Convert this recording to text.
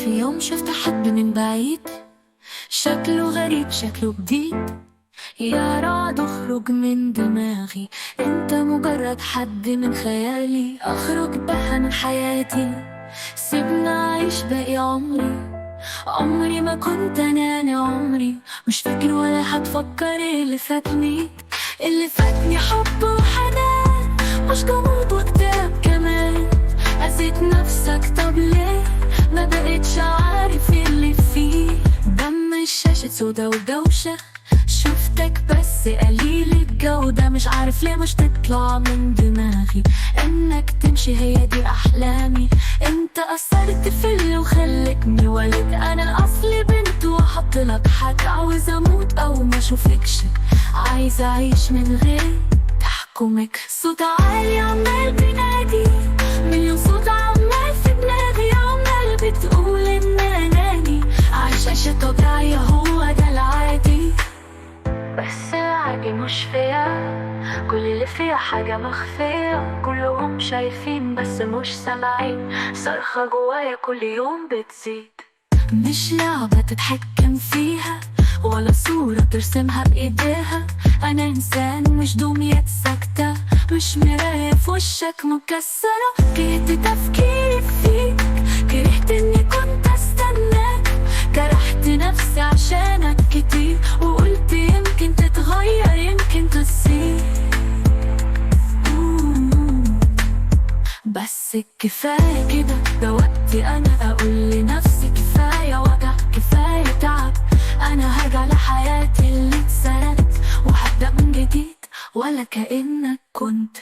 في يوم شفت حد من بعيد، شكله غريب شكله جديد. يا رعد اخرج من دماغي، انت مجرد حد من خيالي. اخرج بقى من حياتي، سيبني اعيش باقي عمري. عمري ما كنت اناني، عمري مش فاكر ولا هتفكر اللي فاتني. اللي فاتني حب وحنان، مش جمود وكتاب كمان. أذيت نفسك طب ليه؟ ما بقتش عارف اللي فيه. دم الشاشة سودا ودوشة، شفتك بس قليل الجودة. مش عارف ليه مش تطلع من دماغي، انك تمشي هي دي احلامي. انت اثرت في اللي وخلتني ولد. انا اصلي بنت وحطلك حد، عاوز اموت او ما اشوفكش. عايزة اعيش من غير تحكمك. صوت عالي عمال بينادي، مليون صوت عمال في دماغي. عمال بتقول ان اناني، عايشة طبيعية هو ده العادي. بس العادي مش فيا، كل اللي فيها حاجة مخفية. كلهم شايفين بس مش سامعين، صرخة جوايا كل يوم بتزيد. مش لعبة تتحكم فيها، ولا صورة ترسمها بإيديها. أنا إنسان مش دمية ساكتة، مش مراية في وشك مكسرة. كرهت تفكيري فيك، كرهت إني كنت أستناك. جرحت نفسي عشانك كتير، وقلت يمكن تتغير يمكن تصير. بس كفاية كده، ده وقتي أنا أقول لنفسي كفاية وجع كفاية تعب. أنا هرجع لحياتي اللي اتسرقت، وهبدأ من جديد ولا كأنك كنت.